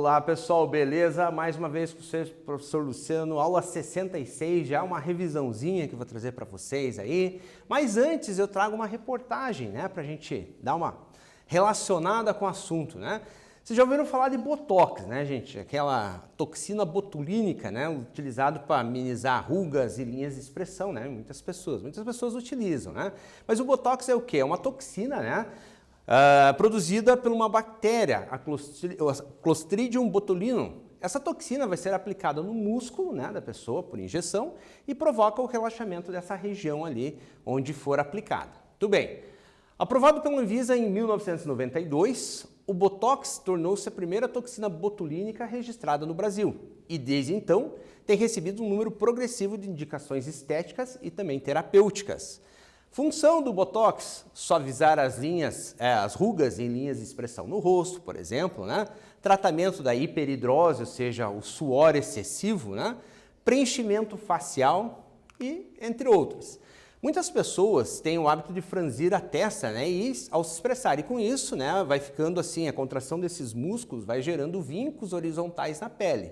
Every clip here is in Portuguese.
Olá pessoal, beleza? Mais uma vez com vocês, professor Luciano, aula 66, já uma revisãozinha que eu vou trazer para vocês aí. Mas antes eu trago uma reportagem, né, para a gente dar uma relacionada com o assunto, né? Vocês já ouviram falar de Botox, né, gente? Aquela toxina botulínica, né, utilizado para amenizar rugas e linhas de expressão, né? Muitas pessoas utilizam, né? Mas o Botox é o quê? É uma toxina, né? Produzida por uma bactéria, a Clostridium botulinum. Essa toxina vai ser aplicada no músculo, né, da pessoa por injeção e provoca o relaxamento dessa região ali onde for aplicada. Tudo bem. Aprovado pela Anvisa em 1992, o Botox tornou-se a primeira toxina botulínica registrada no Brasil e desde então tem recebido um número progressivo de indicações estéticas e também terapêuticas. Função do Botox, suavizar as rugas em linhas de expressão no rosto, por exemplo, né? Tratamento da hiperidrose, ou seja, o suor excessivo, né? Preenchimento facial e entre outros. Muitas pessoas têm o hábito de franzir a testa, né? E ao se expressar, e com isso, né, vai ficando assim, a contração desses músculos vai gerando vincos horizontais na pele.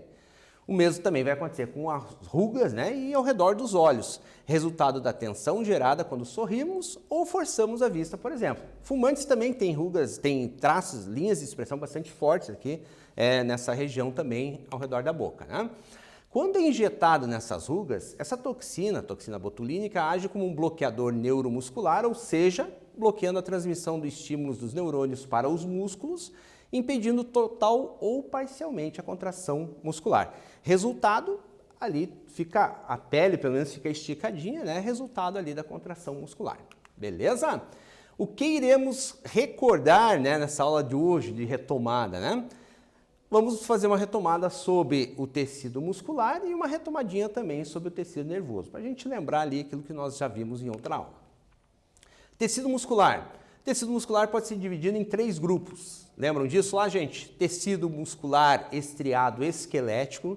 O mesmo também vai acontecer com as rugas, né, e ao redor dos olhos, resultado da tensão gerada quando sorrimos ou forçamos a vista, por exemplo. Fumantes também têm rugas, têm traços, linhas de expressão bastante fortes aqui nessa região também ao redor da boca, né? Quando é injetado nessas rugas, essa toxina botulínica, age como um bloqueador neuromuscular, ou seja, bloqueando a transmissão dos estímulos dos neurônios para os músculos, impedindo total ou parcialmente a contração muscular. Resultado, ali fica, a pele pelo menos fica esticadinha, né? Resultado ali da contração muscular. Beleza? O que iremos recordar, né, nessa aula de hoje de retomada, né? Vamos fazer uma retomada sobre o tecido muscular e uma retomadinha também sobre o tecido nervoso, para a gente lembrar ali aquilo que nós já vimos em outra aula. Tecido muscular. Tecido muscular pode ser dividido em 3 grupos. Lembram disso lá, gente? Tecido muscular estriado esquelético,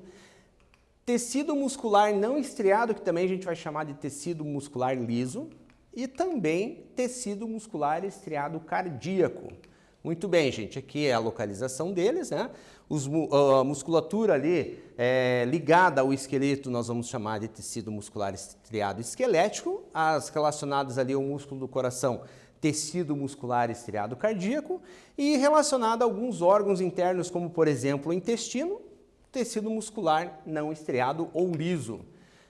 tecido muscular não estriado, que também a gente vai chamar de tecido muscular liso, e também tecido muscular estriado cardíaco. Muito bem, gente, aqui é a localização deles, né? A musculatura ali ligada ao esqueleto nós vamos chamar de tecido muscular estriado esquelético, as relacionadas ali ao músculo do coração, tecido muscular estriado cardíaco, e relacionado a alguns órgãos internos, como por exemplo o intestino, tecido muscular não estriado ou liso.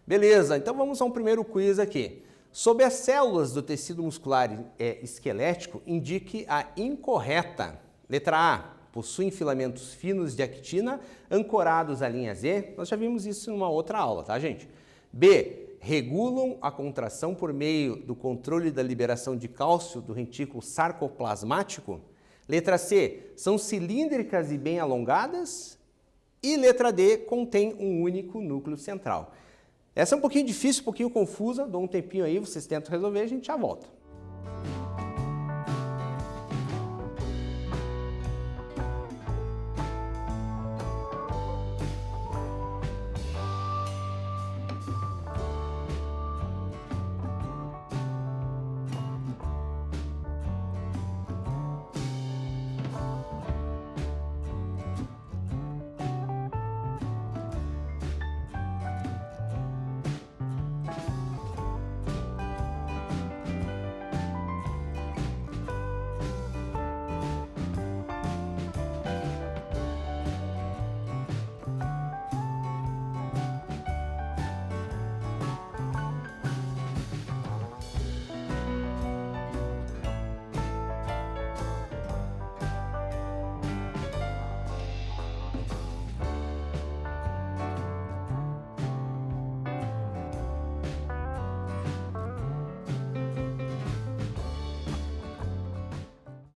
Beleza, então vamos a um primeiro quiz aqui. Sobre as células do tecido muscular esquelético, indique a incorreta. Letra A, possuem filamentos finos de actina ancorados à linha Z. Nós já vimos isso em uma outra aula, tá, gente? B, regulam a contração por meio do controle da liberação de cálcio do retículo sarcoplasmático. Letra C, são cilíndricas e bem alongadas. E letra D, contém um único núcleo central. Essa é um pouquinho difícil, um pouquinho confusa, dou um tempinho aí, vocês tentam resolver, a gente já volta.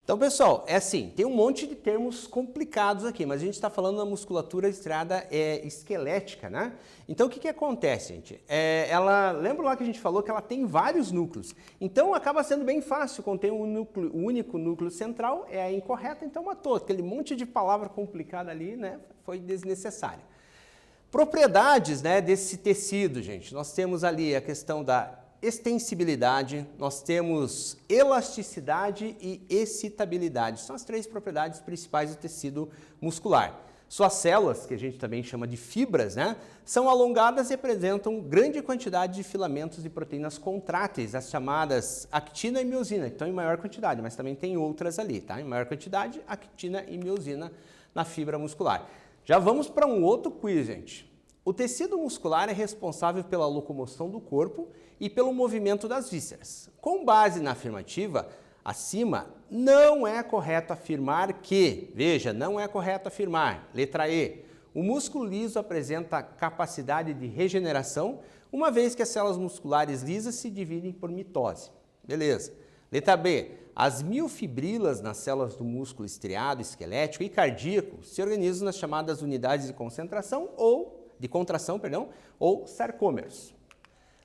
Então, pessoal, é assim, tem um monte de termos complicados aqui, mas a gente está falando da musculatura estriada esquelética, né? Então, o que acontece, gente? Lembra lá que a gente falou que ela tem vários núcleos. Então, acaba sendo bem fácil, contém um núcleo, o único núcleo central é a incorreta, então matou. Aquele monte de palavra complicada ali, né, foi desnecessário. Propriedades, né, desse tecido, gente. Nós temos ali a questão da extensibilidade, nós temos elasticidade e excitabilidade. São as 3 propriedades principais do tecido muscular. Suas células, que a gente também chama de fibras, né, são alongadas e apresentam grande quantidade de filamentos de proteínas contráteis, as chamadas actina e miosina, que estão em maior quantidade, mas também tem outras ali, tá? Em maior quantidade, actina e miosina na fibra muscular. Já vamos para um outro quiz, gente. O tecido muscular é responsável pela locomoção do corpo e pelo movimento das vísceras. Com base na afirmativa acima, não é correto afirmar que, veja, não é correto afirmar, letra E, o músculo liso apresenta capacidade de regeneração, uma vez que as células musculares lisas se dividem por mitose. Beleza. Letra B, as miofibrilas nas células do músculo estriado, esquelético e cardíaco se organizam nas chamadas unidades de concentração de contração, ou sarcômeros.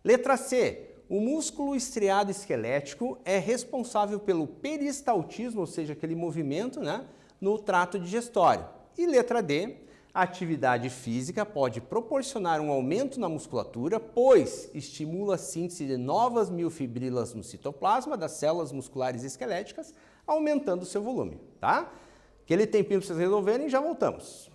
Letra C, o músculo estriado esquelético é responsável pelo peristaltismo, ou seja, aquele movimento, né, no trato digestório. E letra D, a atividade física pode proporcionar um aumento na musculatura, pois estimula a síntese de novas miofibrilas no citoplasma das células musculares esqueléticas, aumentando o seu volume, tá? Aquele tempinho para vocês resolverem e já voltamos.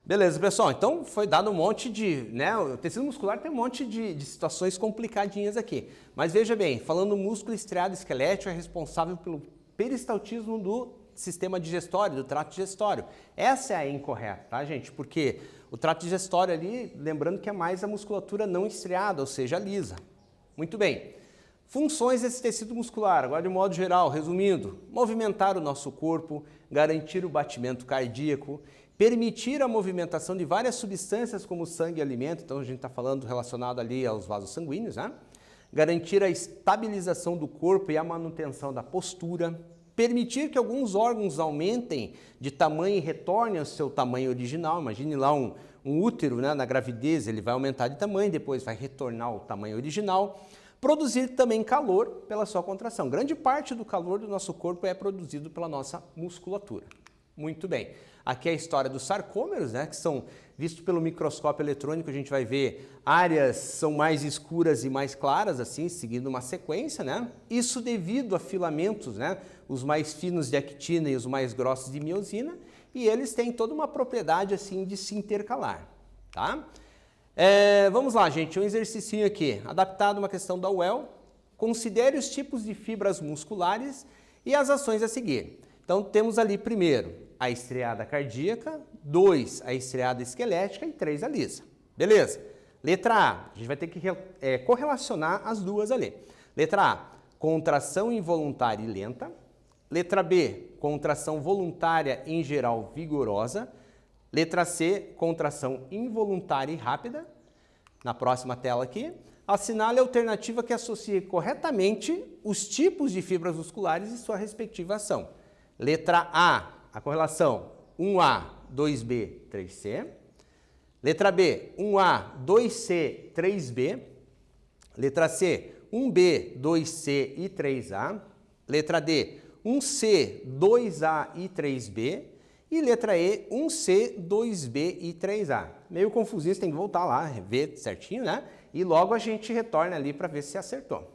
Beleza, pessoal, então foi dado um monte de, né, o tecido muscular tem um monte de situações complicadinhas aqui. Mas veja bem, falando músculo estriado esquelético é responsável pelo peristaltismo do sistema digestório, do trato digestório. Essa é a incorreta, tá, gente? Porque o trato digestório ali, lembrando que é mais a musculatura não estriada, ou seja, lisa. Muito bem. Funções desse tecido muscular, agora de modo geral, resumindo, movimentar o nosso corpo, garantir o batimento cardíaco, permitir a movimentação de várias substâncias como sangue e alimento, então a gente está falando relacionado ali aos vasos sanguíneos, né? Garantir a estabilização do corpo e a manutenção da postura, permitir que alguns órgãos aumentem de tamanho e retornem ao seu tamanho original. Imagine lá um útero, né, na gravidez, ele vai aumentar de tamanho, depois vai retornar ao tamanho original. Produzir também calor pela sua contração. Grande parte do calor do nosso corpo é produzido pela nossa musculatura. Muito bem. Aqui é a história dos sarcômeros, né, que são vistos pelo microscópio eletrônico, a gente vai ver áreas são mais escuras e mais claras, assim, seguindo uma sequência, né? Isso devido a filamentos, né, os mais finos de actina e os mais grossos de miosina, e eles têm toda uma propriedade, assim, de se intercalar, tá? Vamos lá, gente, um exercício aqui, adaptado a uma questão da UEL. Considere os tipos de fibras musculares e as ações a seguir. Então, temos ali, primeiro, a estriada cardíaca, 2, a estriada esquelética e 3, a lisa. Beleza? Letra A, a gente vai ter que correlacionar as duas ali. Letra A, contração involuntária e lenta. Letra B, contração voluntária em geral vigorosa. Letra C, contração involuntária e rápida. Na próxima tela aqui. Assinale a alternativa que associe corretamente os tipos de fibras musculares e sua respectiva ação. Letra A, a correlação 1A, 2B, 3C. Letra B, 1A, 2C, 3B. Letra C, 1B, 2C e 3A. Letra D, 1C, 2A e 3B. E letra E, 1C, 2B e 3A. Meio confusinho, você tem que voltar lá, ver certinho, né? E logo a gente retorna ali para ver se acertou.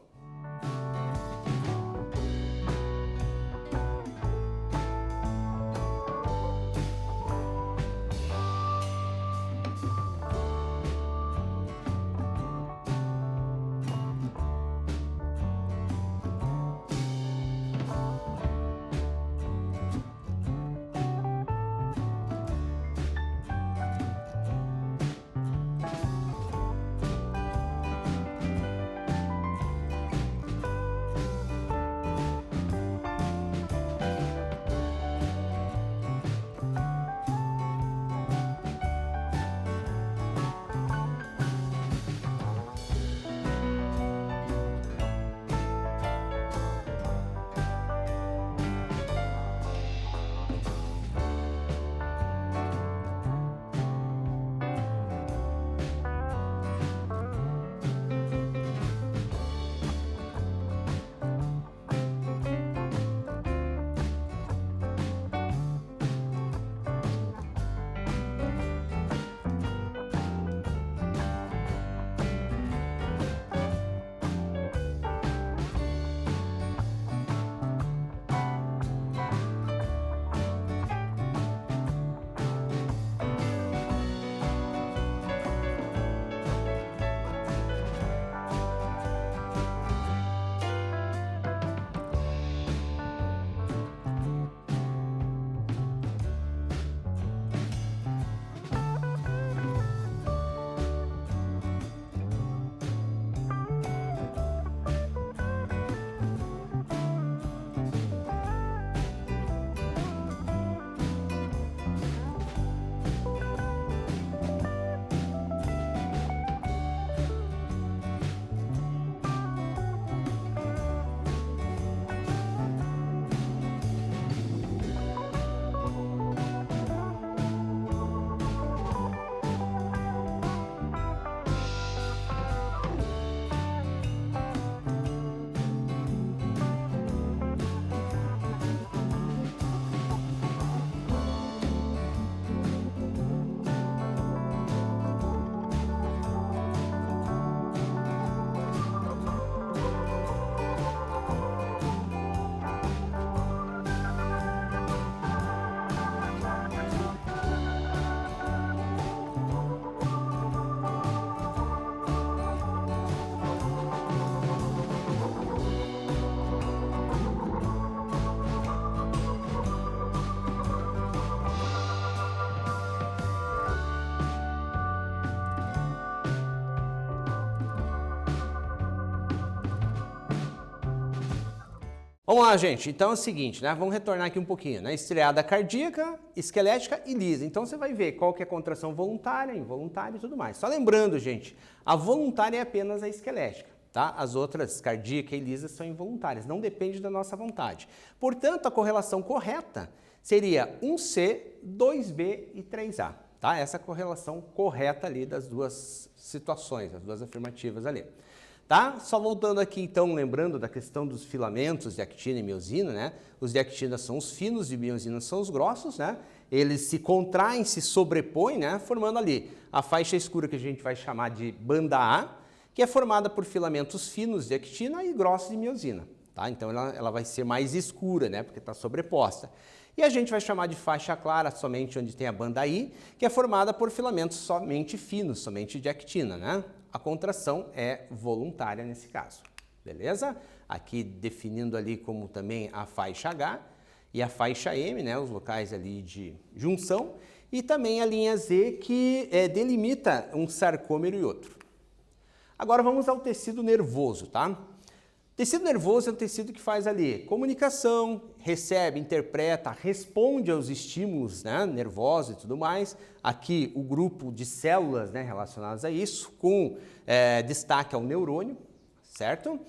Vamos lá, gente. Então é o seguinte, né? Vamos retornar aqui um pouquinho, né? Estriada cardíaca, esquelética e lisa. Então você vai ver qual que é a contração voluntária, involuntária e tudo mais. Só lembrando, gente, a voluntária é apenas a esquelética, tá? As outras, cardíaca e lisa, são involuntárias, não depende da nossa vontade. Portanto, a correlação correta seria 1C, 2B e 3A, tá? Essa é a correlação correta ali das duas situações, as duas afirmativas ali. Tá? Só voltando aqui, então, lembrando da questão dos filamentos de actina e miosina, né? Os de actina são os finos, de miosina são os grossos, né? Eles se contraem, se sobrepõem, né? Formando ali a faixa escura que a gente vai chamar de banda A, que é formada por filamentos finos de actina e grossos de miosina, tá? Então, ela vai ser mais escura, né? Porque está sobreposta. E a gente vai chamar de faixa clara somente onde tem a banda I, que é formada por filamentos somente finos, somente de actina, né? A contração é voluntária nesse caso, beleza? Aqui definindo ali como também a faixa H e a faixa M, né? Os locais ali de junção, e também a linha Z que delimita um sarcômero e outro. Agora vamos ao tecido nervoso, tá? Tecido nervoso é um tecido que faz ali comunicação, recebe, interpreta, responde aos estímulos, né, nervosos e tudo mais. Aqui o grupo de células, né, relacionadas a isso, com destaque ao neurônio, certo?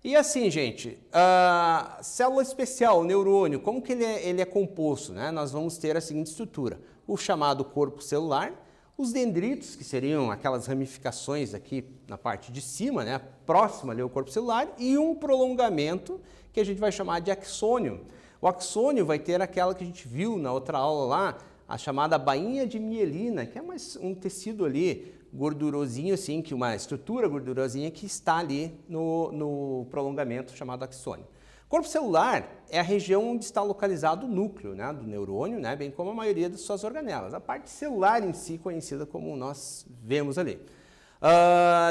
E assim, gente, a célula especial, o neurônio, como que ele é composto, né? Nós vamos ter a seguinte estrutura: o chamado corpo celular, os dendritos, que seriam aquelas ramificações aqui na parte de cima, né, próxima ali ao corpo celular, e um prolongamento que a gente vai chamar de axônio. O axônio vai ter aquela que a gente viu na outra aula lá, a chamada bainha de mielina, que é um tecido ali gordurosinho, assim, que uma estrutura gordurosinha que está ali no prolongamento chamado axônio. Corpo celular é a região onde está localizado o núcleo, né, do neurônio, né, bem como a maioria das suas organelas. A parte celular em si, conhecida como nós vemos ali.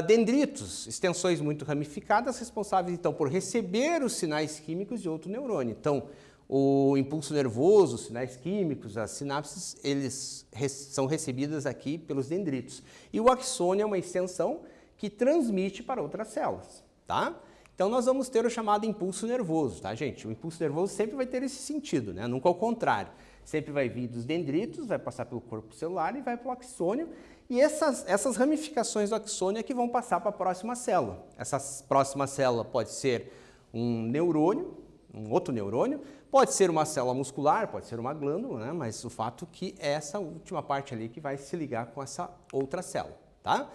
Dendritos, extensões muito ramificadas, responsáveis então por receber os sinais químicos de outro neurônio. Então, o impulso nervoso, os sinais químicos, as sinapses, eles são recebidas aqui pelos dendritos. E o axônio é uma extensão que transmite para outras células, tá? Então, nós vamos ter o chamado impulso nervoso, tá, gente? O impulso nervoso sempre vai ter esse sentido, né? Nunca ao contrário. Sempre vai vir dos dendritos, vai passar pelo corpo celular e vai para o axônio. E essas ramificações do axônio é que vão passar para a próxima célula. Essa próxima célula pode ser um neurônio, um outro neurônio, pode ser uma célula muscular, pode ser uma glândula, né? Mas o fato que é essa última parte ali que vai se ligar com essa outra célula, tá?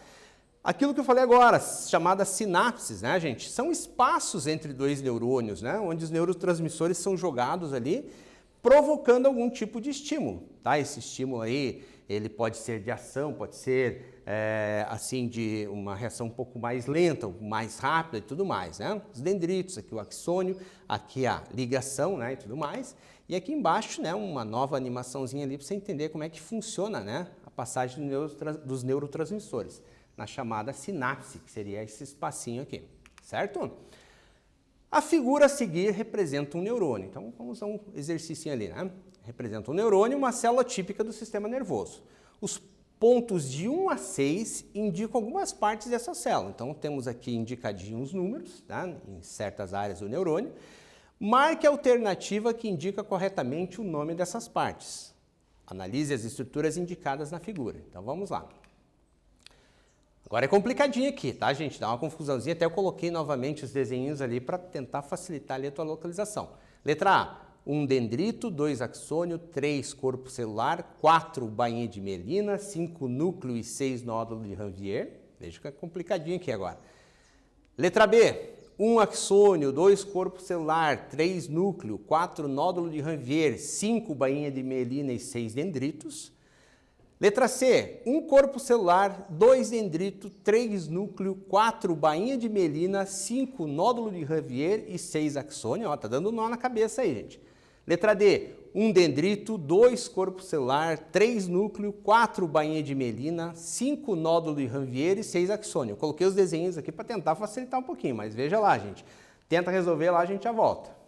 Aquilo que eu falei agora, chamadas sinapses, né, gente? São espaços entre dois neurônios, né? Onde os neurotransmissores são jogados ali, provocando algum tipo de estímulo, tá? Esse estímulo aí, ele pode ser de ação, pode ser, assim, de uma reação um pouco mais lenta, mais rápida e tudo mais, né? Os dendritos, aqui o axônio, aqui a ligação, né, e tudo mais. E aqui embaixo, né, uma nova animaçãozinha ali para você entender como é que funciona, né, a passagem dos neurotransmissores na chamada sinapse, que seria esse espacinho aqui, certo? A figura a seguir representa um neurônio. Então, vamos a um exercício ali, né? Representa um neurônio, uma célula típica do sistema nervoso. Os pontos de 1 a 6 indicam algumas partes dessa célula. Então, temos aqui indicadinhos os números, tá? Em certas áreas do neurônio. Marque a alternativa que indica corretamente o nome dessas partes. Analise as estruturas indicadas na figura. Então, vamos lá. Agora é complicadinho aqui, tá, gente? Dá uma confusãozinha, até eu coloquei novamente os desenhos ali para tentar facilitar ali a tua localização. Letra A, 1 dendrito, 2 axônio, 3 corpo celular, 4 bainha de mielina, 5 núcleo e 6 nódulo de Ranvier. Veja que é complicadinho aqui agora. Letra B, 1 axônio, 2 corpo celular, 3 núcleo, 4 nódulo de Ranvier, 5 bainha de mielina e 6 dendritos. Letra C, 1 corpo celular, 2 dendrito, 3 núcleo, 4 bainha de mielina, 5 nódulo de Ranvier e 6 axônio. Ó, tá dando nó na cabeça aí, gente. Letra D, 1 dendrito, 2 corpo celular, 3 núcleo, 4 bainha de mielina, 5 nódulo de Ranvier e 6 axônio. Eu coloquei os desenhos aqui para tentar facilitar um pouquinho, mas veja lá, gente. Tenta resolver lá, a gente já volta.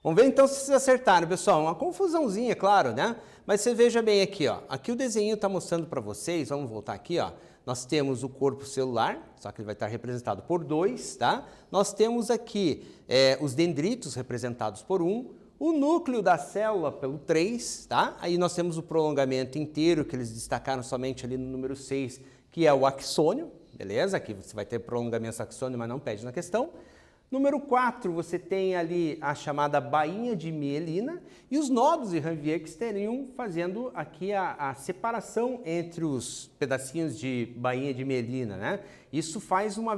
Vamos ver então se vocês acertaram, pessoal. Uma confusãozinha, claro, né? Mas você veja bem aqui, ó. Aqui o desenho está mostrando para vocês, vamos voltar aqui, ó. Nós temos o corpo celular, só que ele vai estar representado por 2, tá? Nós temos aqui os dendritos representados por 1, o núcleo da célula pelo 3, tá? Aí nós temos o prolongamento inteiro, que eles destacaram somente ali no número 6, que é o axônio, beleza? Aqui você vai ter prolongamento axônio, mas não pede na questão. Número 4, você tem ali a chamada bainha de mielina e os nodos de Ranvier que estariam fazendo aqui a separação entre os pedacinhos de bainha de mielina, né? Isso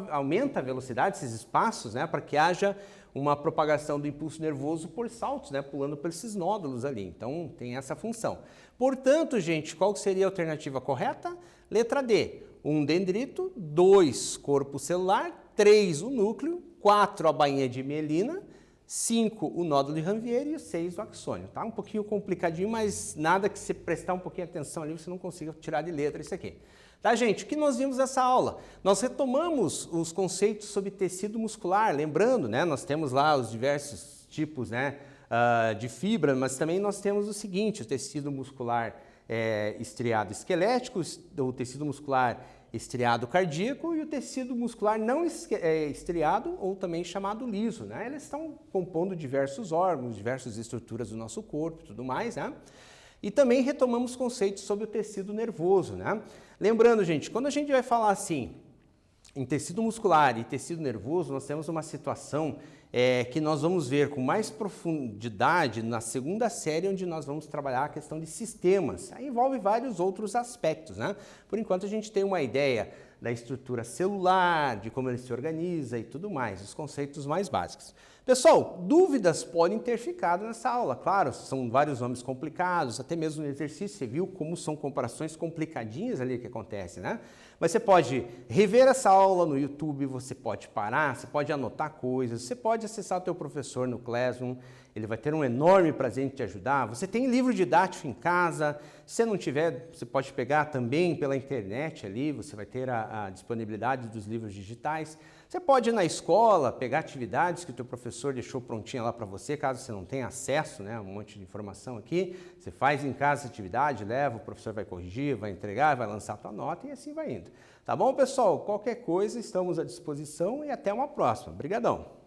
aumenta a velocidade, esses espaços, né? Para que haja uma propagação do impulso nervoso por saltos, né? Pulando por esses nódulos ali. Então, tem essa função. Portanto, gente, qual seria a alternativa correta? Letra D, 1 dendrito, 2 corpo celular, 3 o núcleo, 4 a bainha de mielina, 5 o nódulo de Ranvier e 6 o axônio, tá? Um pouquinho complicadinho, mas nada que se prestar um pouquinho de atenção ali, você não consiga tirar de letra isso aqui. Tá, gente? O que nós vimos nessa aula? Nós retomamos os conceitos sobre tecido muscular, lembrando, né? Nós temos lá os diversos tipos, né, de fibra, mas também nós temos o seguinte, o tecido muscular estriado esquelético, o tecido muscular estriado cardíaco e o tecido muscular não estriado, ou também chamado liso, né? Eles estão compondo diversos órgãos, diversas estruturas do nosso corpo e tudo mais, né? E também retomamos conceitos sobre o tecido nervoso, né? Lembrando, gente, quando a gente vai falar assim, em tecido muscular e tecido nervoso, nós temos uma situação que nós vamos ver com mais profundidade na segunda série, onde nós vamos trabalhar a questão de sistemas. Aí envolve vários outros aspectos, né? Por enquanto a gente tem uma ideia da estrutura celular, de como ele se organiza e tudo mais, os conceitos mais básicos. Pessoal, dúvidas podem ter ficado nessa aula, claro, são vários nomes complicados, até mesmo no exercício você viu como são comparações complicadinhas ali que acontecem, né? Mas você pode rever essa aula no YouTube, você pode parar, você pode anotar coisas, você pode acessar o teu professor no Classroom, ele vai ter um enorme prazer em te ajudar. Você tem livro didático em casa, se você não tiver, você pode pegar também pela internet ali, você vai ter a disponibilidade dos livros digitais. Você pode ir na escola, pegar atividades que o teu professor deixou prontinha lá para você, caso você não tenha acesso, né, a um monte de informação aqui. Você faz em casa a atividade, leva, o professor vai corrigir, vai entregar, vai lançar a tua nota e assim vai indo. Tá bom, pessoal? Qualquer coisa, estamos à disposição e até uma próxima. Obrigadão!